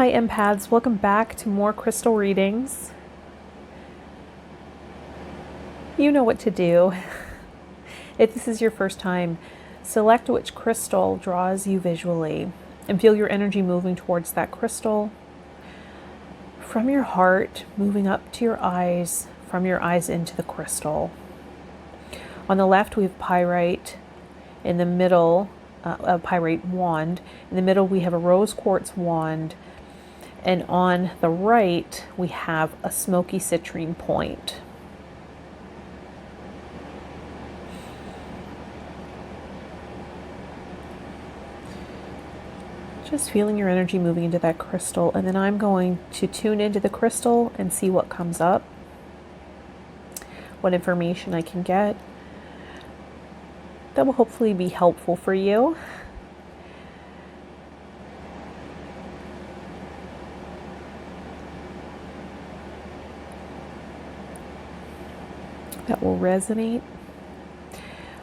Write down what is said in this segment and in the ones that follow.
Hi empaths, welcome back to more crystal readings. You know what to do. If this is your first time, select which crystal draws you visually and feel your energy moving towards that crystal. From your heart, moving up to your eyes, from your eyes into the crystal. On the left we have pyrite, in the middle a pyrite wand, in the middle we have a rose quartz wand, and on the right we have a smoky citrine point. Just feeling your energy moving into that crystal, and then I'm going to tune into the crystal and see what comes up, what information I can get that will hopefully be helpful for you. That will resonate.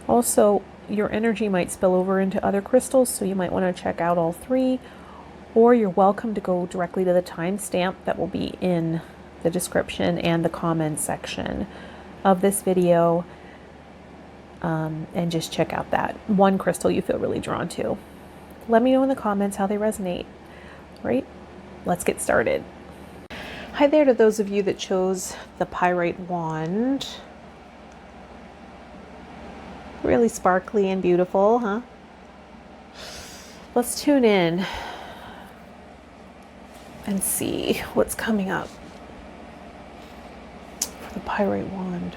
Also, your energy might spill over into other crystals, so you might want to check out all three, or you're welcome to go directly to the timestamp that will be in the description and the comments section of this video, and just check out that one crystal you feel really drawn to. Let me know in the comments how they resonate. Right? Let's get started. Hi there to those of you that chose the pyrite wand. Really sparkly and beautiful, huh? Let's tune in and see what's coming up for the pyrite wand.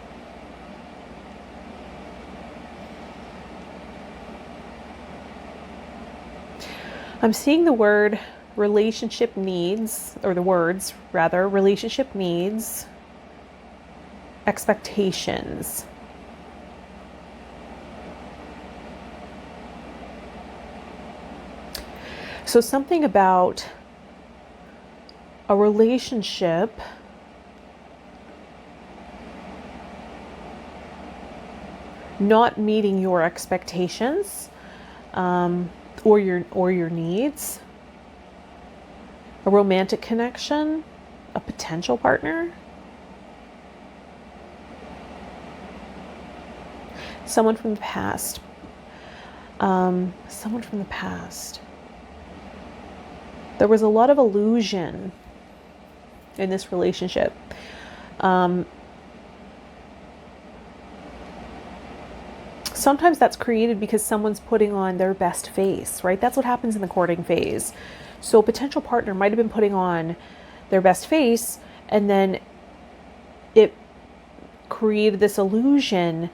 I'm seeing the word relationship needs, or the words rather, relationship needs, expectations. So something about a relationship not meeting your expectations, or your needs, a romantic connection, a potential partner, someone from the past, someone from the past. There was a lot of illusion in this relationship. Sometimes that's created because someone's putting on their best face, right? That's what happens in the courting phase. So a potential partner might have been putting on their best face, and then it created this illusion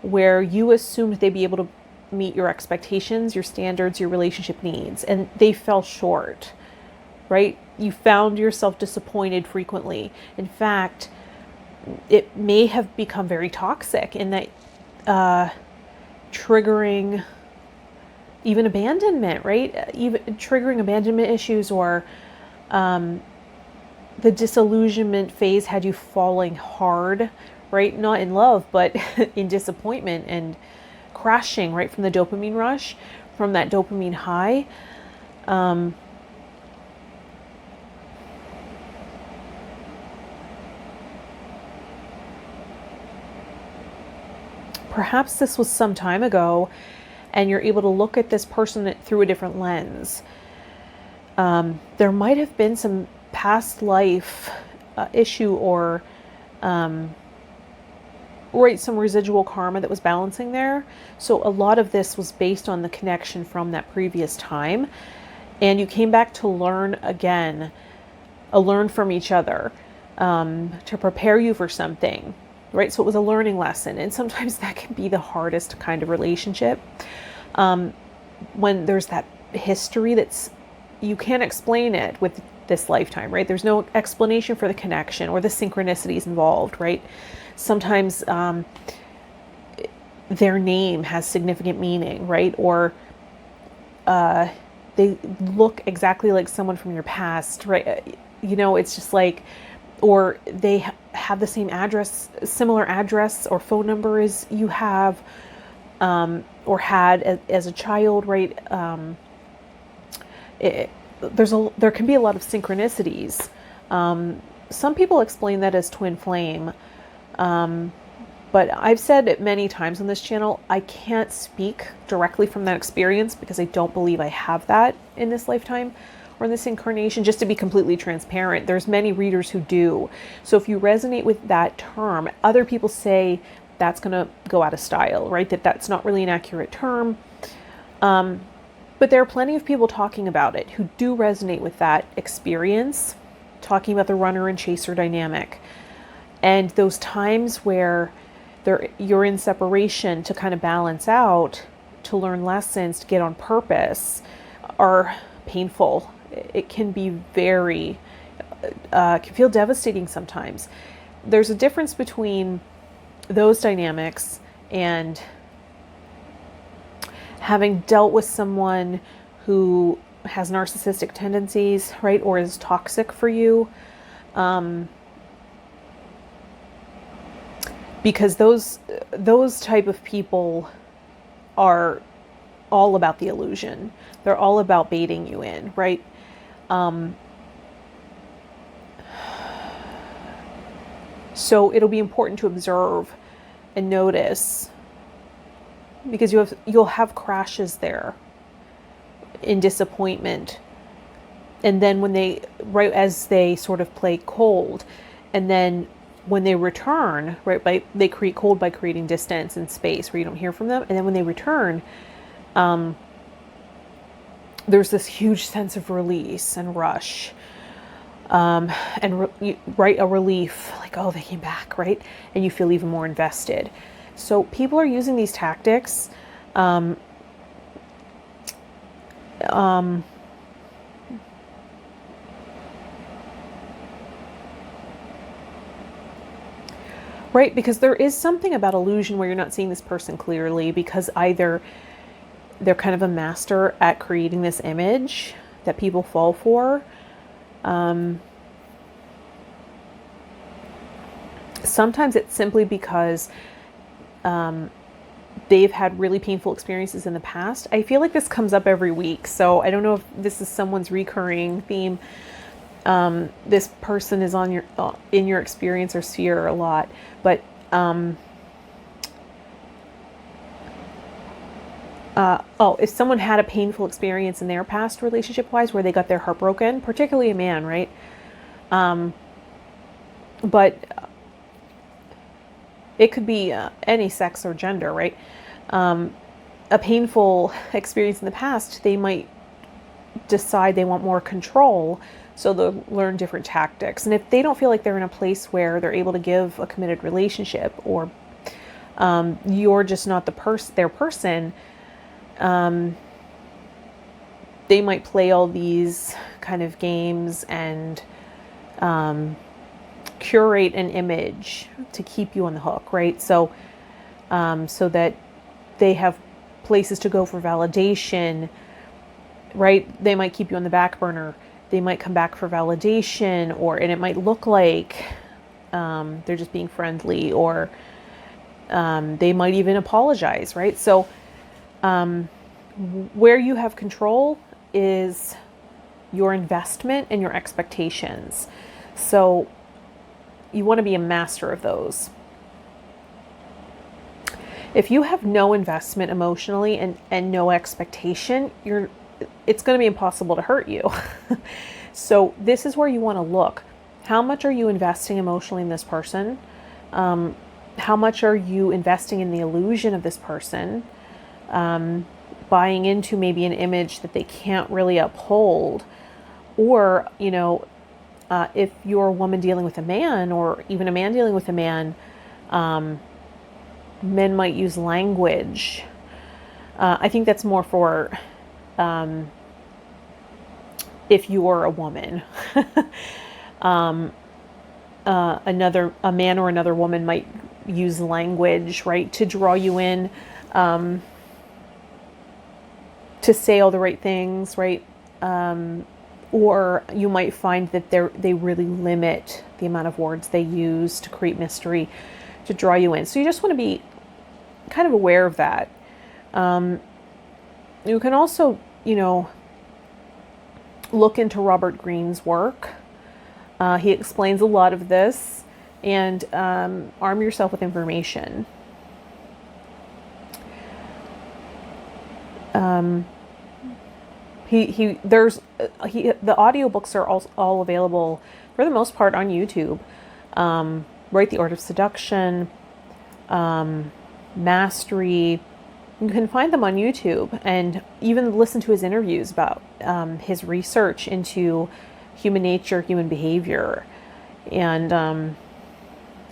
where you assumed they'd be able to meet your expectations, your standards, your relationship needs, and they fell short, right? You found yourself disappointed frequently. In fact, it may have become very toxic in that triggering even abandonment, right? Even triggering abandonment issues, or the disillusionment phase had you falling hard, right? Not in love, but in disappointment and crashing right from the dopamine rush, from that dopamine high. Perhaps this was some time ago and you're able to look at this person through a different lens. There might have been some past life issue, or right, some residual karma that was balancing there. So a lot of this was based on the connection from that previous time, and you came back to learn again, learn from each other, to prepare you for something, right? So it was a learning lesson, and sometimes that can be the hardest kind of relationship, when there's that history that's, you can't explain it with this lifetime, right? There's no explanation for the connection or the synchronicities involved, right? Sometimes their name has significant meaning, right? Or they look exactly like someone from your past, right? You know, it's just like, or they have the same address, similar address or phone number as you have, or had as a child, right? there can be a lot of synchronicities. Some people explain that as twin flame. But I've said it many times on this channel, I can't speak directly from that experience because I don't believe I have that in this lifetime or in this incarnation, just to be completely transparent. There's many readers who do. So if you resonate with that term, other people say that's going to go out of style, right? That's not really an accurate term. But there are plenty of people talking about it who do resonate with that experience, talking about the runner and chaser dynamic. And those times where you're in separation to kind of balance out, to learn lessons, to get on purpose, are painful. It can be can feel devastating sometimes. There's a difference between those dynamics and having dealt with someone who has narcissistic tendencies, right, or is toxic for you. Because those type of people are all about the illusion. They're all about baiting you in, right? So it'll be important to observe and notice, because you'll have crashes there in disappointment. And then right as they sort of play cold, and then when they return, right, they create cold by creating distance and space where you don't hear from them. And then when they return, there's this huge sense of release and rush, and a relief, like, oh, they came back, right? And you feel even more invested. So people are using these tactics. Right, because there is something about illusion where you're not seeing this person clearly, because either they're kind of a master at creating this image that people fall for. Sometimes it's simply because they've had really painful experiences in the past. I feel like this comes up every week, so I don't know if this is someone's recurring theme. This person is in your experience or sphere a lot, but if someone had a painful experience in their past relationship wise where they got their heart broken, particularly a man, right? But it could be any sex or gender, right? A painful experience in the past, they might decide they want more control. So they'll learn different tactics. And if they don't feel like they're in a place where they're able to give a committed relationship, or you're just not their person, they might play all these kind of games and curate an image to keep you on the hook, right? So so that they have places to go for validation, right? They might keep you on the back burner. They might come back for validation, and it might look like they're just being friendly, or they might even apologize, right? So where you have control is your investment and your expectations. So you want to be a master of those. If you have no investment emotionally and no expectation, it's going to be impossible to hurt you. So this is where you want to look. How much are you investing emotionally in this person? How much are you investing in the illusion of this person? Buying into maybe an image that they can't really uphold. Or, if you're a woman dealing with a man, or even a man dealing with a man, men might use language. I think that's more for if you are a woman. A man or another woman might use language, right, to draw you in, to say all the right things, right? Or you might find that they really limit the amount of words they use to create mystery, to draw you in. So you just want to be kind of aware of that. You can also, look into Robert Greene's work. He explains a lot of this, and arm yourself with information. The audiobooks are all available for the most part on YouTube. Right, The Art of Seduction, Mastery. You can find them on YouTube, and even listen to his interviews about his research into human nature, human behavior, and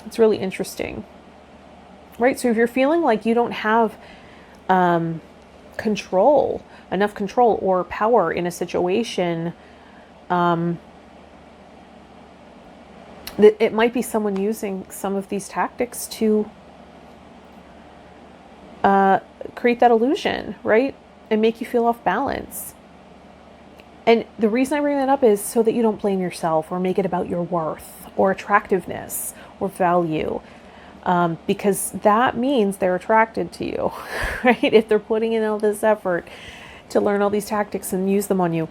it's really interesting. Right, so if you're feeling like you don't have enough control or power in a situation, it might be someone using some of these tactics to create that illusion, right? And make you feel off balance. And the reason I bring that up is so that you don't blame yourself or make it about your worth or attractiveness or value. Because that means they're attracted to you, right? If they're putting in all this effort to learn all these tactics and use them on you,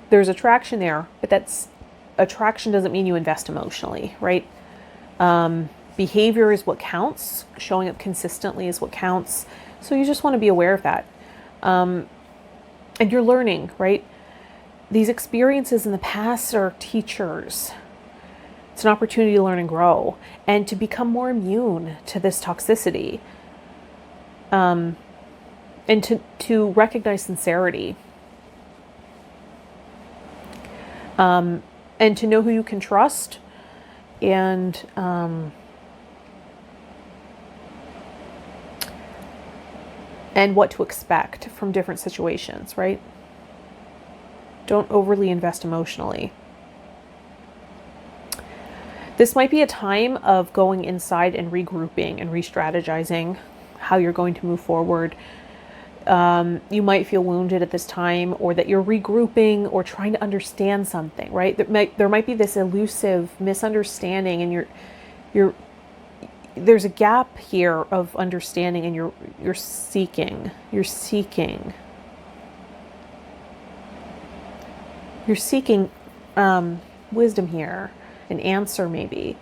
there's attraction there, but that's attraction doesn't mean you invest emotionally, right? Behavior is what counts. Showing up consistently is what counts. So you just want to be aware of that. And you're learning, right? These experiences in the past are teachers. It's an opportunity to learn and grow and to become more immune to this toxicity. And to recognize sincerity. And to know who you can trust, and what to expect from different situations, right? Don't overly invest emotionally. This might be a time of going inside and regrouping and re-strategizing how you're going to move forward. You might feel wounded at this time, or that you're regrouping or trying to understand something, right? There might be this elusive misunderstanding, and there's a gap here of understanding, and you're seeking wisdom here, an answer maybe.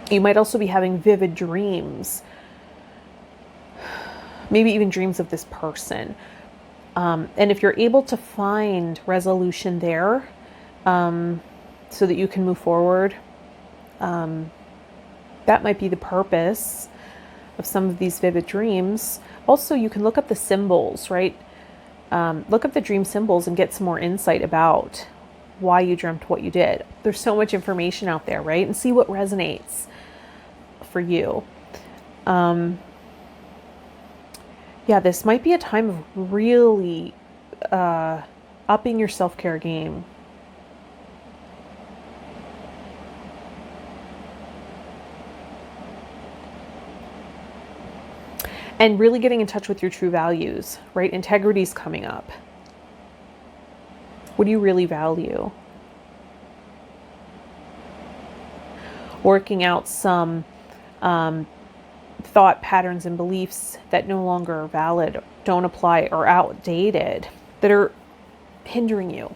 You might also be having vivid dreams, maybe even dreams of this person. And if you're able to find resolution there, so that you can move forward, that might be the purpose of some of these vivid dreams. Also, you can look up the symbols, right? Look up the dream symbols and get some more insight about why you dreamt what you did. There's so much information out there, right? And see what resonates for you. Yeah, this might be a time of really upping your self-care game. And really getting in touch with your true values, right? Integrity's coming up. What do you really value? Working out some thought patterns and beliefs that no longer are valid, don't apply, or outdated, that are hindering you.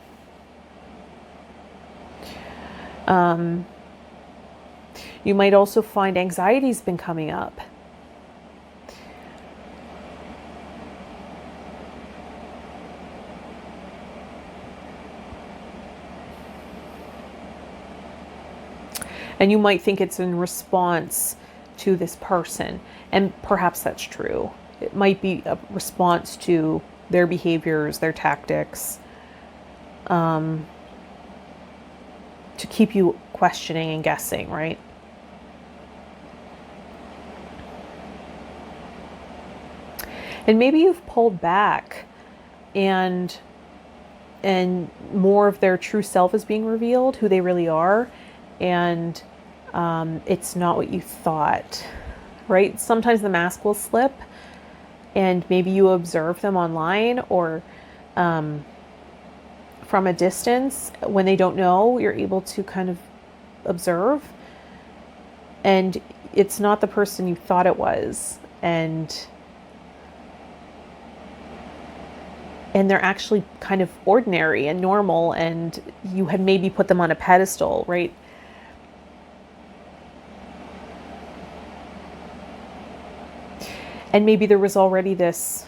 You might also find anxiety's been coming up. And you might think it's in response to this person. And perhaps that's true. It might be a response to their behaviors, their tactics, to keep you questioning and guessing, right? And maybe you've pulled back, and more of their true self is being revealed, who they really are. And it's not what you thought, right? Sometimes the mask will slip, and maybe you observe them online or from a distance. When they don't know, you're able to kind of observe, and it's not the person you thought it was. And and they're actually kind of ordinary and normal, and you had maybe put them on a pedestal, right? And maybe there was already this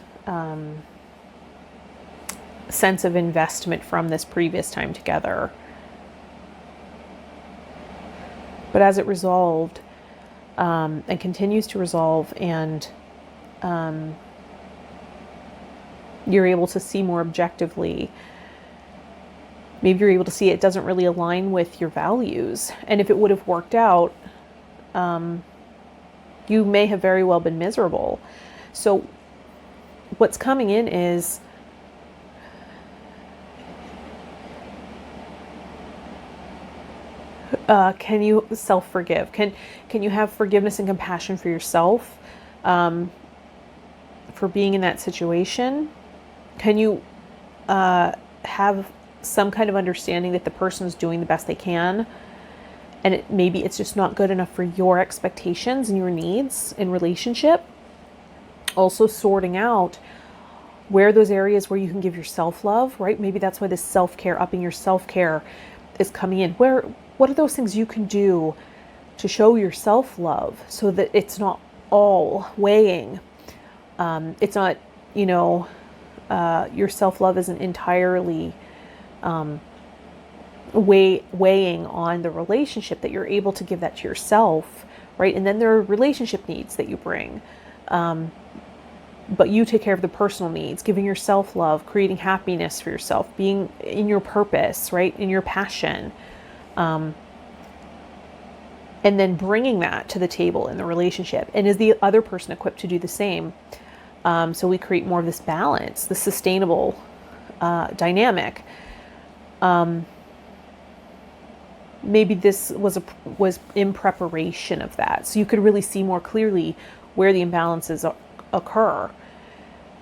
sense of investment from this previous time together. But as it resolved, and continues to resolve, and you're able to see more objectively, maybe you're able to see it doesn't really align with your values. And if it would have worked out, you may have very well been miserable. So what's coming in is can you self-forgive? Can you have forgiveness and compassion for yourself for being in that situation? Can you have some kind of understanding that the person is doing the best they can, and maybe it's just not good enough for your expectations and your needs in relationship? Also sorting out where those areas where you can give yourself love, right? Maybe that's why this self-care, upping your self-care is coming in. What are those things you can do to show yourself love so that it's not all weighing? It's not, your self-love isn't entirely weighing on the relationship, that you're able to give that to yourself, right? And then there are relationship needs that you bring. But you take care of the personal needs, giving yourself love, creating happiness for yourself, being in your purpose, right? In your passion. And then bringing that to the table in the relationship. And is the other person equipped to do the same? So we create more of this balance, the sustainable dynamic. Maybe this was in preparation of that. So you could really see more clearly where the imbalances occur,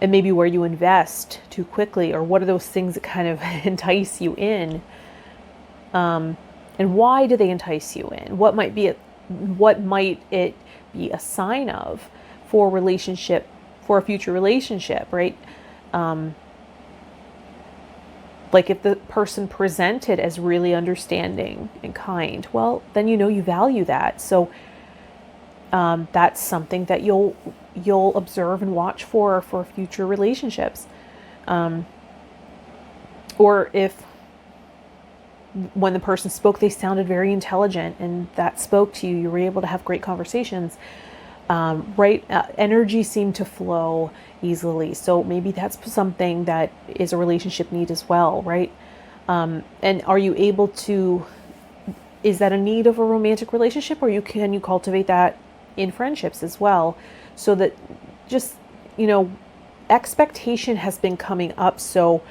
and maybe where you invest too quickly, or what are those things that kind of entice you in, and why do they entice you in? What might it be a sign of for a future relationship, right? Like if the person presented as really understanding and kind, well, then you value that. So that's something that you'll observe and watch for future relationships. Or if when the person spoke, they sounded very intelligent and that spoke to you, you were able to have great conversations, right? Energy seemed to flow easily. So maybe that's something that is a relationship need as well, right? And are you able to, is that a need of a romantic relationship, or can you cultivate that in friendships as well? So that just, expectation has been coming up. So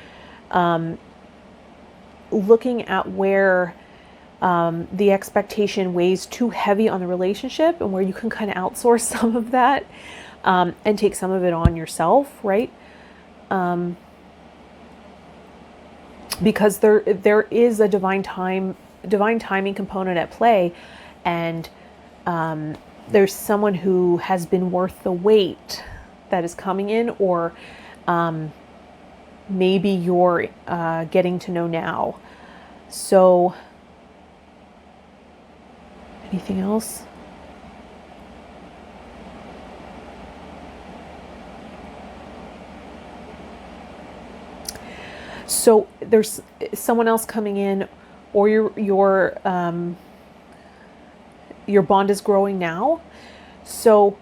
looking at where the expectation weighs too heavy on the relationship, and where you can kind of outsource some of that and take some of it on yourself, right? Because there is a divine timing component at play, and there's someone who has been worth the wait that is coming in, or maybe you're getting to know now. So anything else? So there's someone else coming in, or your bond is growing now. So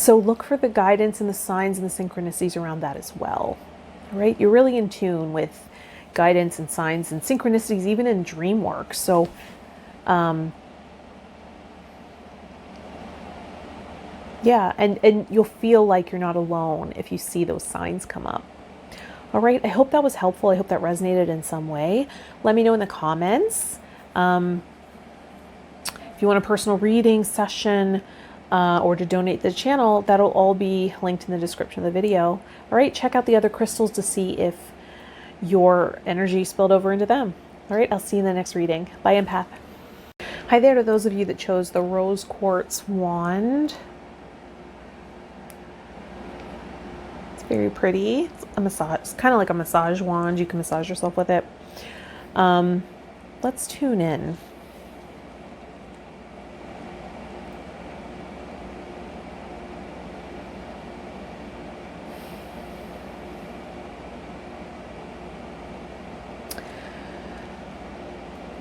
look for the guidance and the signs and the synchronicities around that as well. All right, you're really in tune with guidance and signs and synchronicities, even in dream work. So yeah, and you'll feel like you're not alone if you see those signs come up. All right, I hope that was helpful. I hope that resonated in some way. Let me know in the comments. If you want a personal reading session or to donate to the channel, that'll all be linked in the description of the video. All right, check out the other crystals to see if your energy spilled over into them. All right, I'll see you in the next reading. Bye, empath. Hi there to those of you that chose the rose quartz wand. Very pretty. It's a massage. It's kind of like a massage wand. You can massage yourself with it. Let's tune in.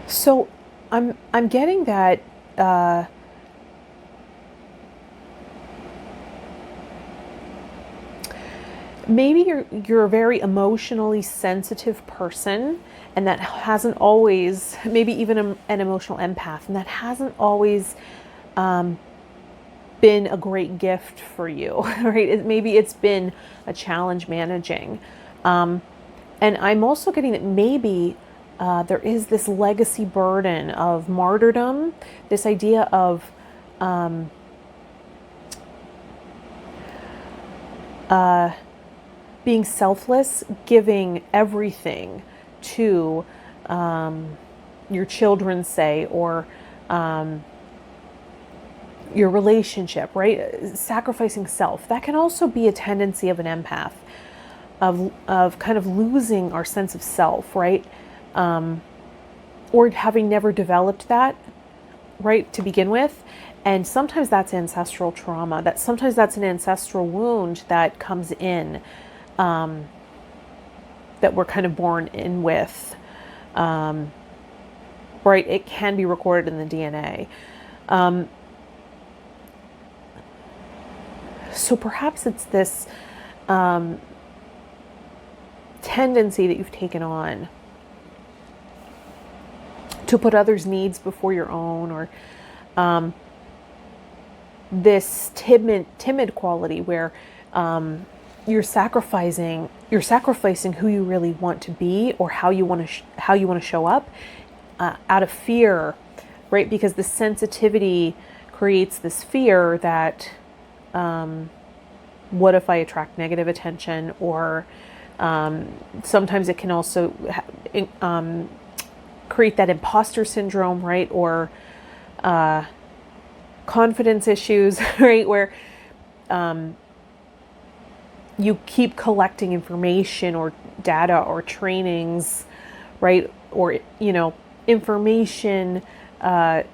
So I'm getting that maybe you're a very emotionally sensitive person, and that hasn't always, maybe even an emotional empath, and that hasn't always been a great gift for you, right? Maybe it's been a challenge managing. And I'm also getting that maybe there is this legacy burden of martyrdom, this idea of being selfless, giving everything to your children, say, or your relationship, right? Sacrificing self. That can also be a tendency of an empath, of kind of losing our sense of self, right? Or having never developed that, right, to begin with. And sometimes that's ancestral trauma. Sometimes that's an ancestral wound that comes in, that we're kind of born in with, right? It can be recorded in the DNA. So perhaps it's this tendency that you've taken on to put others' needs before your own, or this timid quality where you're sacrificing who you really want to be, or how you want to show up, out of fear, right? Because the sensitivity creates this fear that what if I attract negative attention, or sometimes it can also create that imposter syndrome, right? Or confidence issues, right? Where you keep collecting information or data or trainings, right? Or, information, right,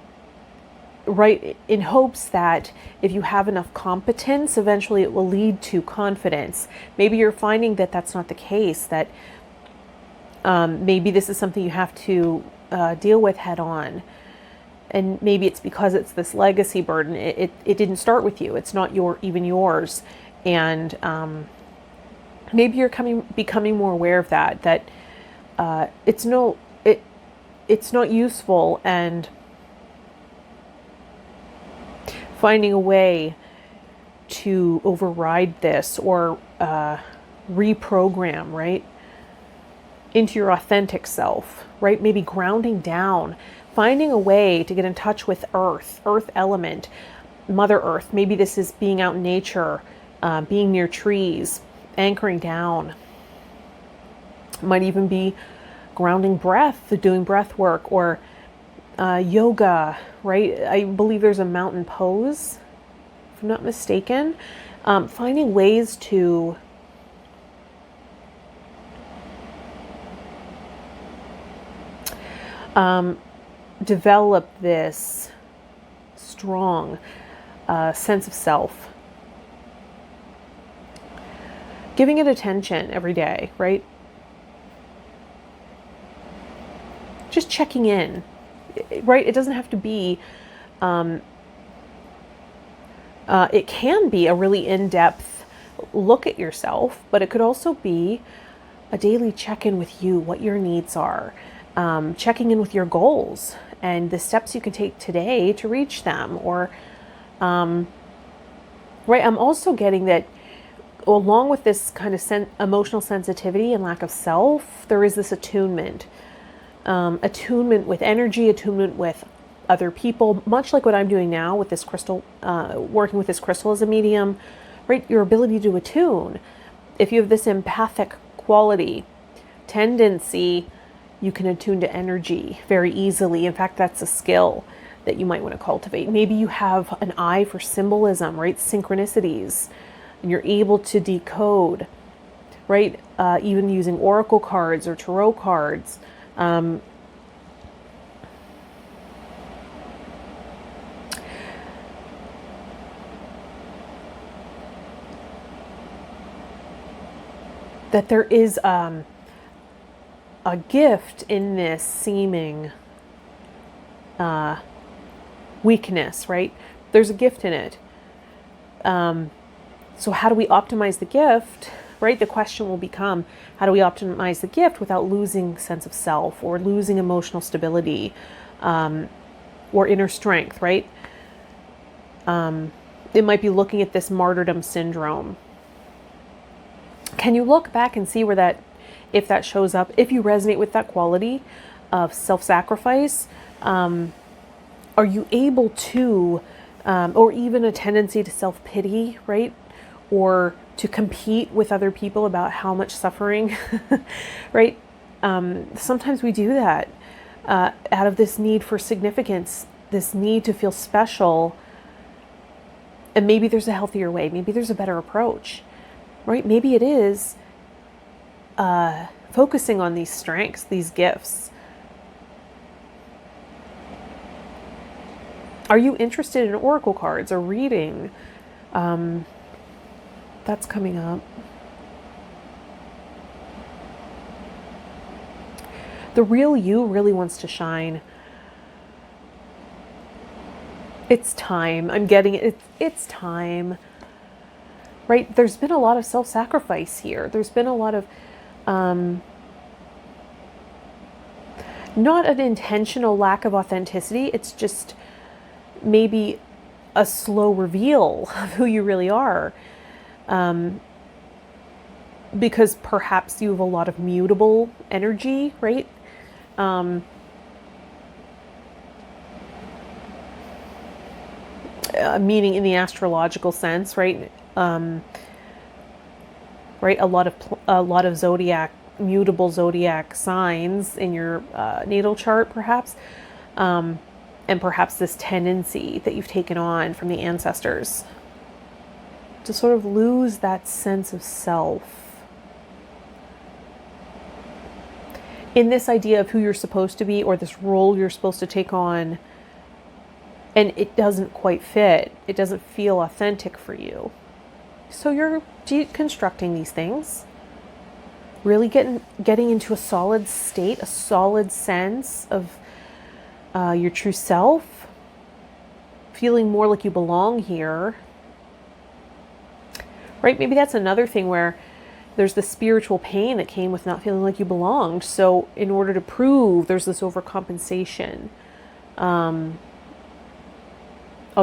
in hopes that if you have enough competence, eventually it will lead to confidence. Maybe you're finding that that's not the case, that maybe this is something you have to deal with head on. And maybe it's because it's this legacy burden. It didn't start with you. It's not even yours. And maybe you're becoming more aware of that it's not useful, and finding a way to override this, or reprogram, right, into your authentic self, right? Maybe grounding down, finding a way to get in touch with earth element, Mother Earth. Maybe this is being out in nature, being near trees, anchoring down. It might even be grounding breath, doing breath work, or yoga, right? I believe there's a mountain pose, if I'm not mistaken. Finding ways to develop this strong sense of self. Giving it attention every day, right? Just checking in, right? It doesn't have to be, it can be a really in-depth look at yourself, but it could also be a daily check-in with you, what your needs are, checking in with your goals and the steps you can take today to reach them. Or, right, I'm also getting that along with this kind of emotional sensitivity and lack of self, there is this attunement. Attunement with energy, attunement with other people, much like what I'm doing now with this crystal, working with this crystal as a medium, right? Your ability to attune. If you have this empathic quality, tendency, you can attune to energy very easily. In fact, that's a skill that you might want to cultivate. Maybe you have an eye for symbolism, right? Synchronicities, and you're able to decode right? Even using oracle cards or tarot cards. That there is a gift in this seeming weakness, right? There's a gift in it. So how do we optimize the gift, right? The question will become, how do we optimize the gift without losing sense of self or losing emotional stability or inner strength, right? It might be looking at this martyrdom syndrome. Can you look back and see where that, if that shows up, if you resonate with that quality of self-sacrifice, are you able to, or even a tendency to self-pity, right? Or to compete with other people about how much suffering, right? Sometimes we do that out of this need for significance, this need to feel special. And maybe there's a healthier way. Maybe there's a better approach, right? Maybe it is focusing on these strengths, these gifts. Are you interested in oracle cards or reading? That's coming up. The real you really wants to shine. It's time. I'm getting it. It's time. Right? There's been a lot of self-sacrifice here. There's been a lot of not an intentional lack of authenticity. It's just maybe a slow reveal of who you really are. Because perhaps you have a lot of mutable energy, right? Meaning in the astrological sense, right? Right, a lot of zodiac, mutable zodiac signs in your natal chart, perhaps, and perhaps this tendency that you've taken on from the ancestors to sort of lose that sense of self in this idea of who you're supposed to be or this role you're supposed to take on, and it doesn't quite fit. It doesn't feel authentic for you. So you're deconstructing these things, really getting into a solid state, a solid sense of your true self, feeling more like you belong here. Right? Maybe that's another thing where there's the spiritual pain that came with not feeling like you belonged. So in order to prove, there's this overcompensation of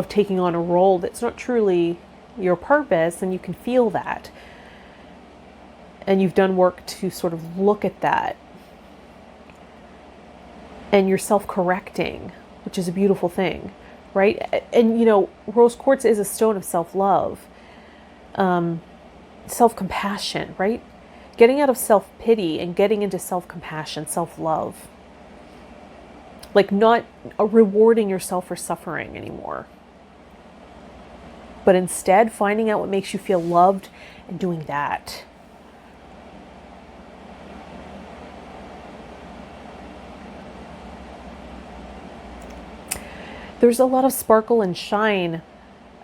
taking on a role that's not truly your purpose, and you can feel that. And you've done work to sort of look at that. And you're self-correcting, which is a beautiful thing, right? And, you know, rose quartz is a stone of self-love. Self-compassion, right? Getting out of self-pity and getting into self-compassion, self-love. Like not rewarding yourself for suffering anymore. But instead finding out what makes you feel loved and doing that. There's a lot of sparkle and shine.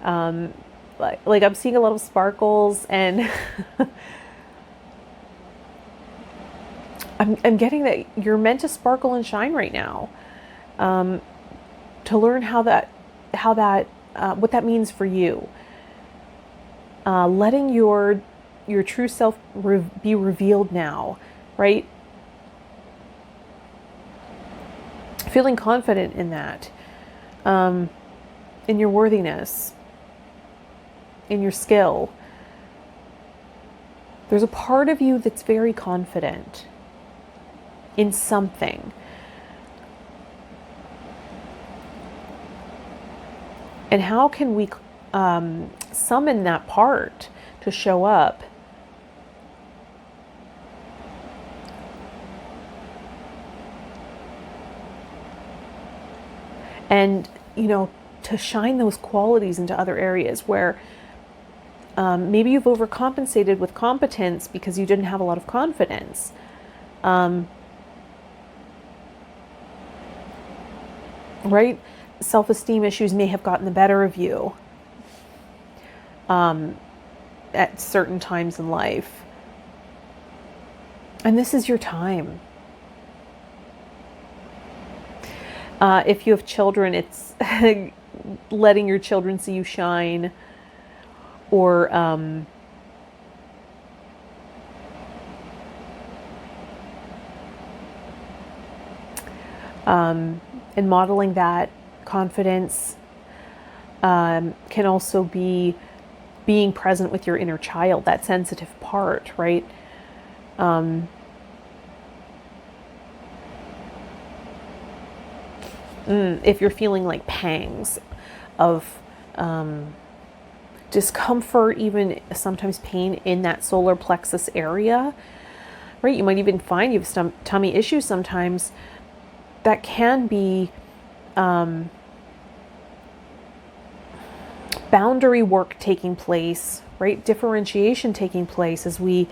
Like I'm seeing a lot of sparkles, and I'm getting that you're meant to sparkle and shine right now. To learn what that means for you. Letting your true self be revealed now, right? Feeling confident in that, in your worthiness, in your skill. There's a part of you that's very confident in something. And how can we summon that part to show up? And, you know, to shine those qualities into other areas where Maybe you've overcompensated with competence because you didn't have a lot of confidence. Right? Self-esteem issues may have gotten the better of you at certain times in life. And this is your time. If you have children, it's letting your children see you shine, or and modeling that confidence can also be being present with your inner child, that sensitive part, right? If you're feeling like pangs of discomfort, even sometimes pain in that solar plexus area, right? You might even find you have some tummy issues sometimes. That can be boundary work taking place, right? Differentiation taking place as we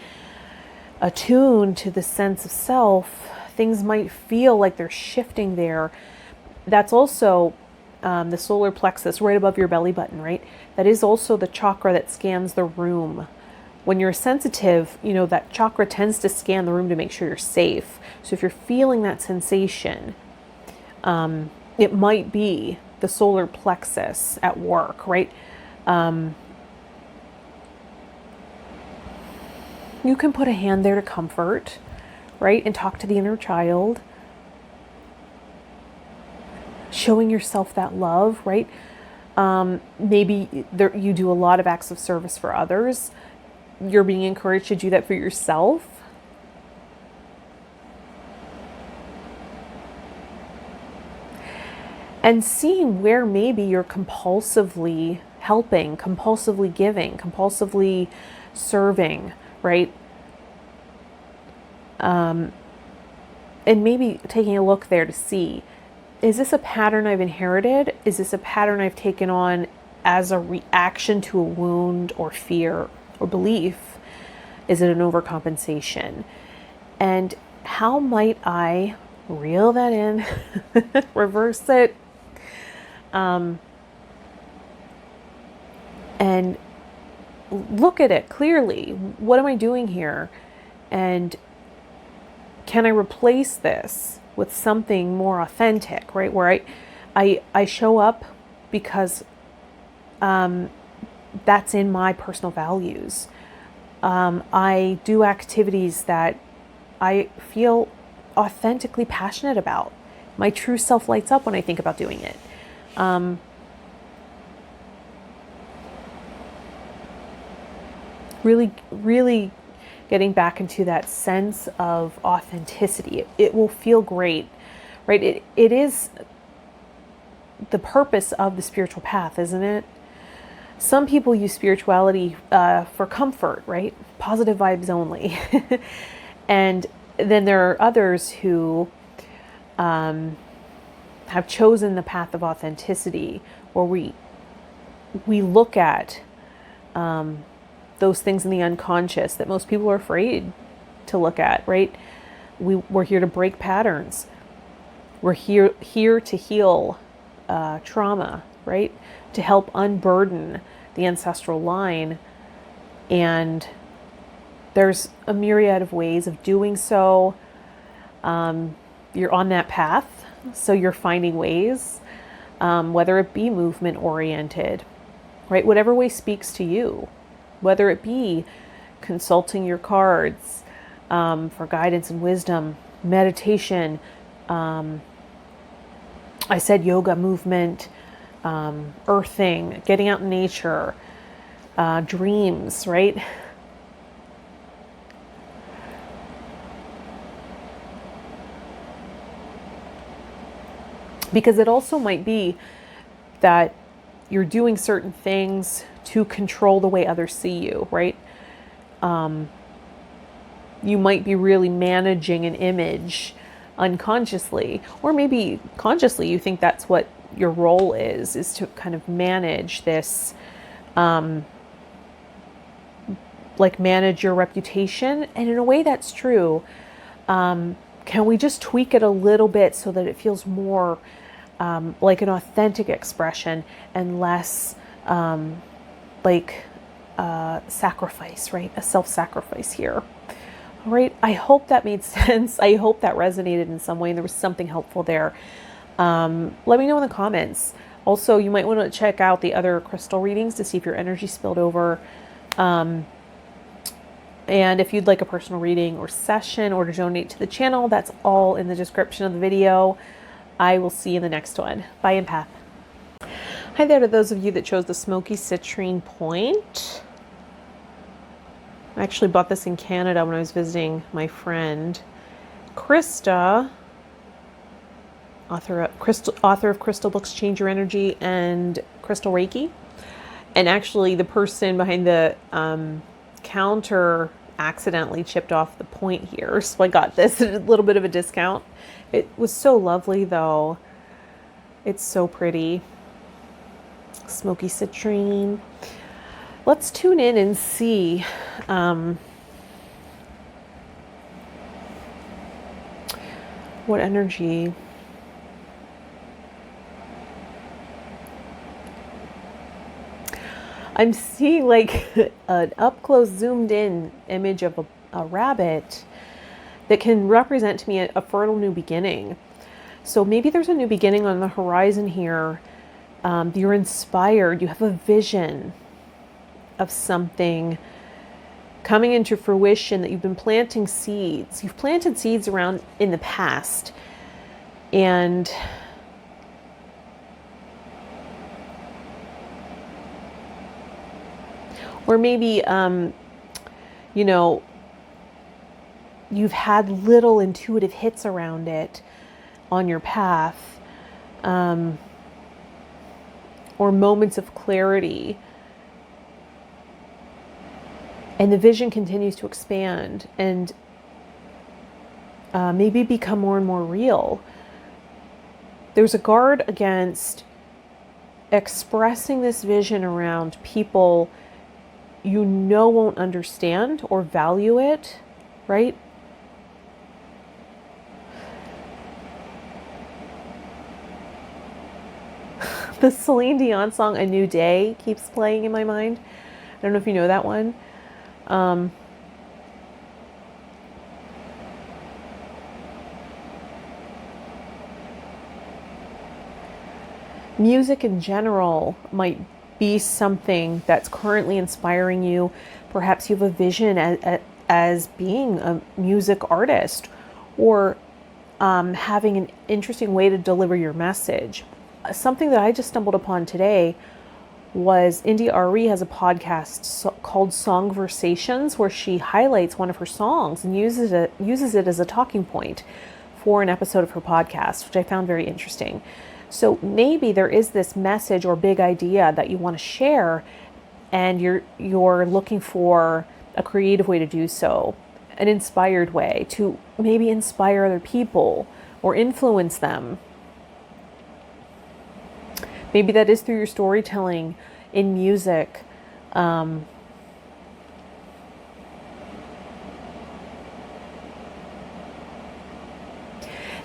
attune to the sense of self. Things might feel like they're shifting there. That's also the solar plexus right above your belly button, right? That is also the chakra that scans the room. When you're sensitive, you know, that chakra tends to scan the room to make sure you're safe. So if you're feeling that sensation, it might be the solar plexus at work, right? You can put a hand there to comfort, right? And talk to the inner child. Showing yourself that love, right? Maybe you do a lot of acts of service for others. You're being encouraged to do that for yourself. And seeing where maybe you're compulsively helping, compulsively giving, compulsively serving, right? And maybe taking a look there to see, is this a pattern I've inherited? Is this a pattern I've taken on as a reaction to a wound or fear or belief? Is it an overcompensation? And how might I reel that in, reverse it, and look at it clearly? What am I doing here? And can I replace this with something more authentic, right? Where I show up because that's in my personal values. I do activities that I feel authentically passionate about. My true self lights up when I think about doing it. Really getting back into that sense of authenticity. It will feel great, right? It is the purpose of the spiritual path, isn't it? Some people use spirituality for comfort, right? Positive vibes only. And then there are others who have chosen the path of authenticity, where we look at those things in the unconscious that most people are afraid to look at, right? We're here to break patterns. We're here to heal trauma, right? To help unburden the ancestral line. And there's a myriad of ways of doing so. You're on that path, so you're finding ways, whether it be movement oriented, right? Whatever way speaks to you, whether it be consulting your cards for guidance and wisdom, meditation, I said yoga, movement, earthing, getting out in nature, dreams, right? Because it also might be that you're doing certain things to control the way others see you, right? You might be really managing an image unconsciously, or maybe consciously you think that's what your role is to kind of manage this like manage your reputation. And in a way that's true. Can we just tweak it a little bit so that it feels more like an authentic expression and less like sacrifice, right? A self-sacrifice here. All right. I hope that made sense. I hope that resonated in some way and there was something helpful there. Let me know in the comments. Also, you might want to check out the other crystal readings to see if your energy spilled over. And if you'd like a personal reading or session or to donate to the channel, that's all in the description of the video. I will see you in the next one. Bye, empath. Hi there to those of you that chose the Smoky Citrine point. I actually bought this in Canada when I was visiting my friend Krista, author of Crystal Books Change Your Energy and Crystal Reiki. And actually the person behind the counter accidentally chipped off the point here, so I got this at a little bit of a discount. It was so lovely though. It's so pretty. Smoky Citrine. Let's tune in and see what energy I'm seeing, like an up close zoomed in image of a rabbit that can represent to me a fertile new beginning. So maybe there's a new beginning on the horizon here. You're inspired, you have a vision of something coming into fruition that you've been planting seeds. You've planted seeds around in the past, and or maybe, you know, you've had little intuitive hits around it on your path, or moments of clarity. And the vision continues to expand and maybe become more and more real. There's a guard against expressing this vision around people you know won't understand or value it, right? The Celine Dion song, A New Day, keeps playing in my mind. I don't know if you know that one. Music in general might be something that's currently inspiring you. Perhaps you have a vision as being a music artist, or having an interesting way to deliver your message. Something that I just stumbled upon today was India Ari has a podcast called Songversations, where she highlights one of her songs and uses it as a talking point for an episode of her podcast, which I found very interesting. So maybe there is this message or big idea that you want to share, and you're looking for a creative way to do so, an inspired way to maybe inspire other people or influence them. Maybe that is through your storytelling in music. And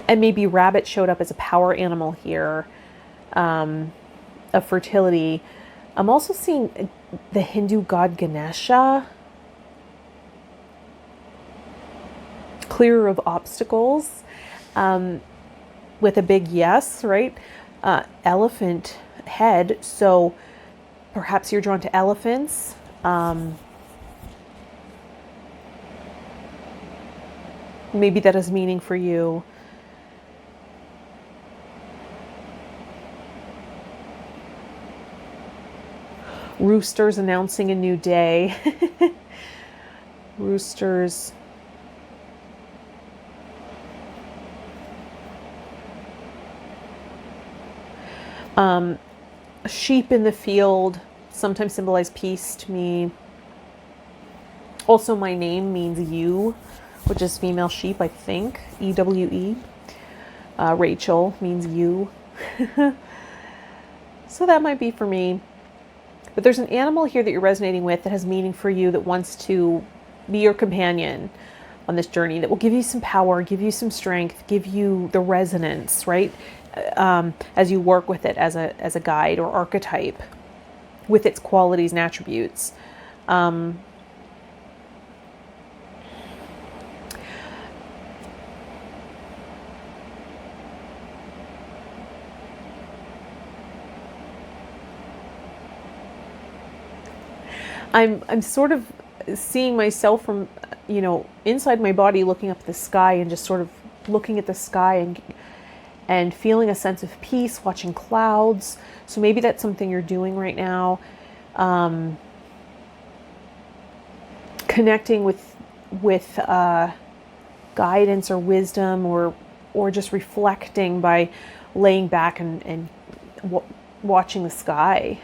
maybe rabbit showed up as a power animal here, of fertility. I'm also seeing the Hindu god Ganesha, clearer of obstacles, with a big yes, right? Elephant head. So perhaps you're drawn to elephants. Maybe that has meaning for you. Roosters announcing a new day. Roosters. Sheep in the field sometimes symbolize peace to me. Also, my name means you, which is female sheep, I think. EWE. Rachel means you. So that might be for me. But there's an animal here that you're resonating with that has meaning for you, that wants to be your companion on this journey, that will give you some power, give you some strength, give you the resonance, right? As you work with it as a guide or archetype with its qualities and attributes. I'm sort of seeing myself from, inside my body, looking up at the sky and just sort of looking at the sky and feeling a sense of peace, watching clouds. So maybe that's something you're doing right now. Connecting with guidance or wisdom, or just reflecting by laying back and watching the sky.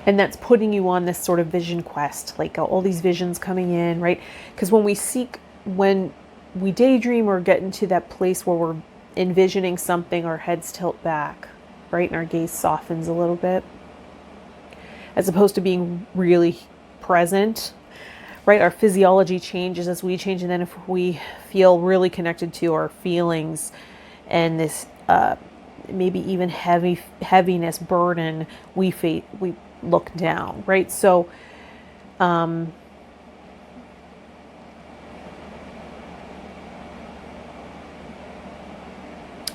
And that's putting you on this sort of vision quest, like all these visions coming in, right? Because when we daydream or get into that place where we're envisioning something, our heads tilt back, right? And our gaze softens a little bit, as opposed to being really present, right? Our physiology changes as we change. And then if we feel really connected to our feelings and this maybe even heaviness, burden, we look down, right? So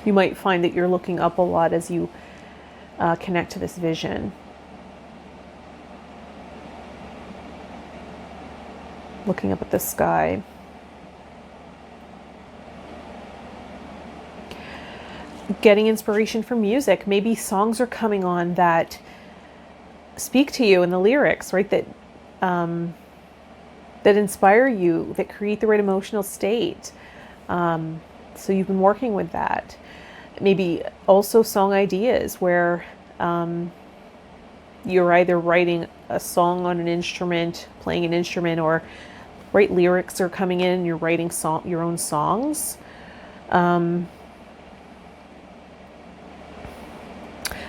you might find that you're looking up a lot as you connect to this vision, looking up at the sky. Getting inspiration from music. Maybe songs are coming on that speak to you in the lyrics, right? That inspire you, that create the right emotional state. So you've been working with that. Maybe also song ideas where you're either writing a song on an instrument, playing an instrument, or lyrics are coming in and you're writing your own songs.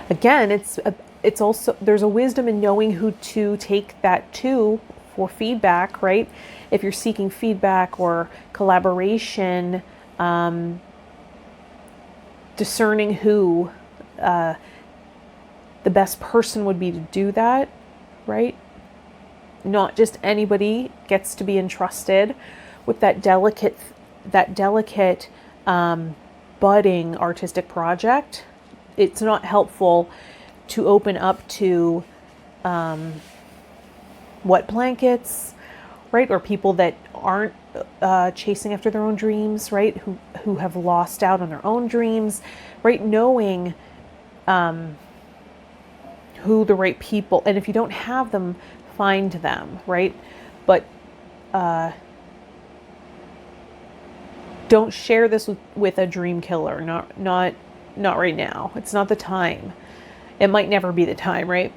Again, it's also, there's a wisdom in knowing who to take that to for feedback, right? If you're seeking feedback or collaboration, discerning who the best person would be to do that, right? Not just anybody gets to be entrusted with that delicate budding artistic project. It's not helpful to open up to wet blankets, right? Or people that aren't chasing after their own dreams, right? Who have lost out on their own dreams, right? Knowing who the right people, and if you don't have them, find them, right? But don't share this with a dream killer. Not right now. It's not the time. It might never be the time, right?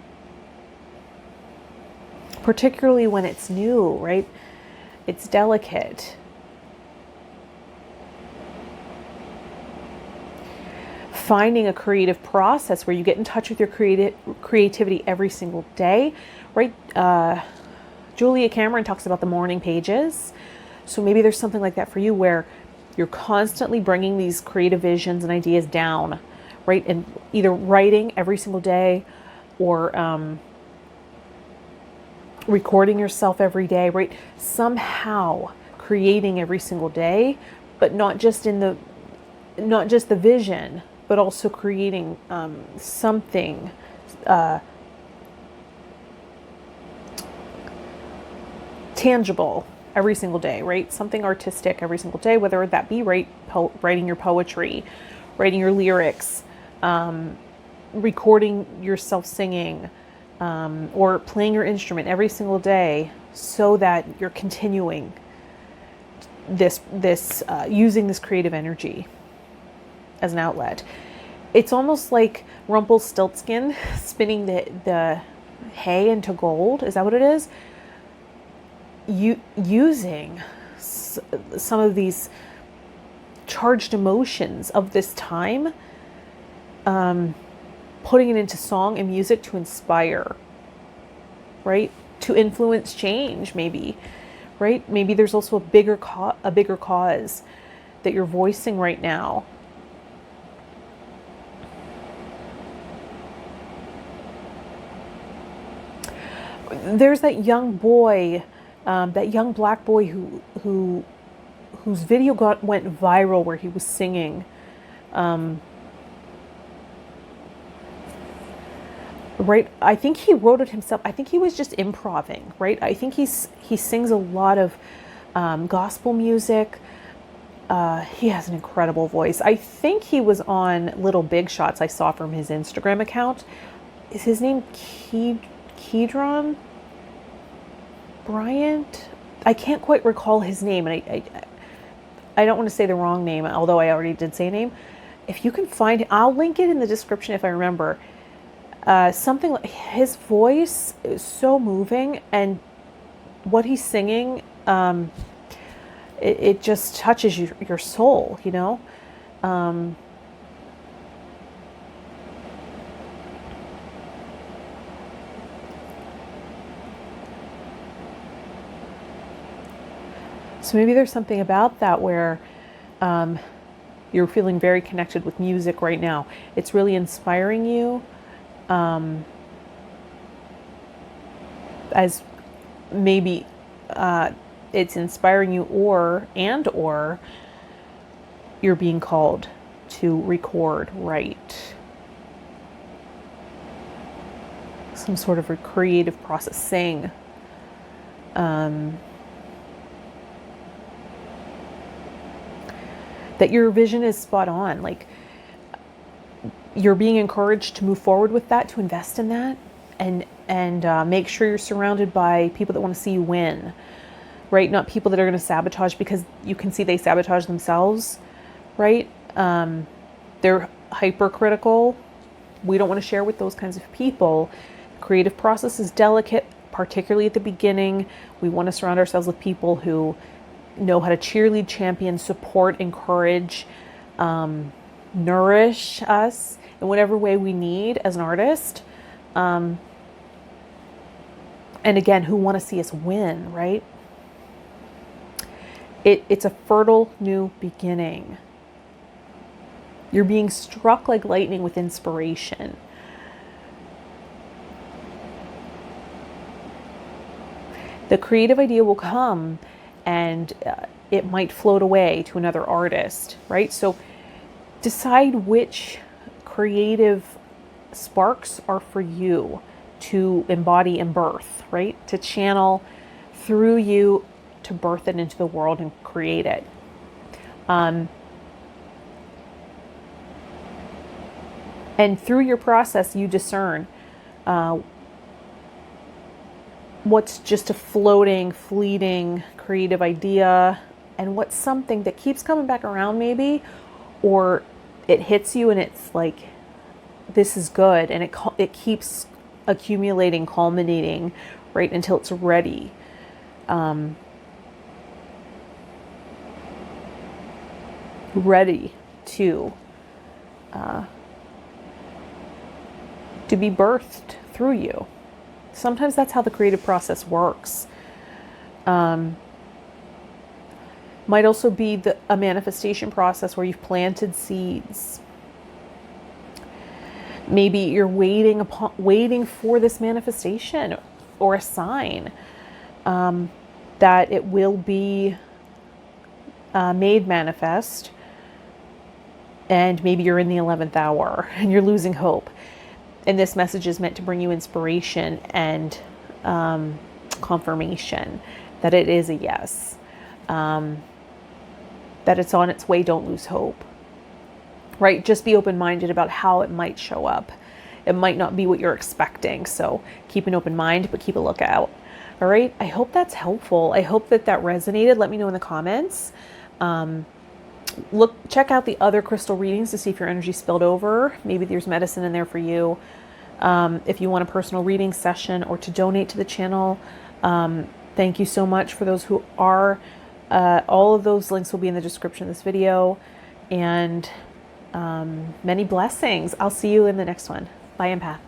Particularly when it's new, right? It's delicate. Finding a creative process where you get in touch with your creativity every single day, right? Julia Cameron talks about the morning pages. So maybe there's something like that for you where you're constantly bringing these creative visions and ideas down, right? And either writing every single day or recording yourself every day, right? Somehow creating every single day, but not just the vision, but also creating something tangible every single day, right? Something artistic every single day, whether that be writing your poetry, writing your lyrics, recording yourself singing, or playing your instrument every single day, so that you're continuing this using this creative energy as an outlet. It's almost like Rumpelstiltskin spinning the hay into gold. Is that what it is? Using some of these charged emotions of this time, putting it into song and music to inspire, right? To influence change, maybe, right? Maybe there's also a bigger cause that you're voicing right now. There's that young boy, that young black boy whose video went viral where he was singing. Right, I think he wrote it himself. I think he was just improvising, right? I think he sings a lot of gospel music. He has an incredible voice. I think he was on Little Big Shots. I saw from his Instagram account. Is his name Kedron Bryant? I can't quite recall his name, and I don't want to say the wrong name, although I already did say a name. If you can find it, I'll link it in the description if I remember. Something like his voice is so moving, and what he's singing, it just touches your soul, you know? So maybe there's something about that where you're feeling very connected with music right now. It's really inspiring you. As maybe it's inspiring you, or you're being called to record, write, some sort of a creative process, sing. That your vision is spot on, like you're being encouraged to move forward with that, to invest in that, and make sure you're surrounded by people that want to see you win, right? Not people that are going to sabotage, because you can see they sabotage themselves, right? They're hypercritical. We don't want to share with those kinds of people. The creative process is delicate, particularly at the beginning. We want to surround ourselves with people who know how to cheerlead, champion, support, encourage, nourish us in whatever way we need as an artist. And again, who want to see us win, right? It's a fertile new beginning. You're being struck like lightning with inspiration. The creative idea will come, and it might float away to another artist, right? So decide which creative sparks are for you to embody and birth, right? To channel through you, to birth it into the world and create it. And through your process, you discern what's just a floating, fleeting creative idea, and what's something that keeps coming back around maybe, or it hits you and it's like, this is good, and it keeps accumulating, culminating, right, until it's ready. Ready to be birthed through you. Sometimes that's how the creative process works. Might also be a manifestation process where you've planted seeds. Maybe you're waiting for this manifestation or a sign that it will be made manifest. And maybe you're in the 11th hour and you're losing hope. And this message is meant to bring you inspiration and confirmation that it is a yes. That it's on its way. Don't lose hope. Right? Just be open-minded about how it might show up. It might not be what you're expecting. So keep an open mind, but keep a lookout. All right? I hope that's helpful. I hope that resonated. Let me know in the comments. Check out the other crystal readings to see if your energy spilled over. Maybe there's medicine in there for you. If you want a personal reading session or to donate to the channel, thank you so much for those who are All of those links will be in the description of this video, and many blessings. I'll see you in the next one. Bye, empath.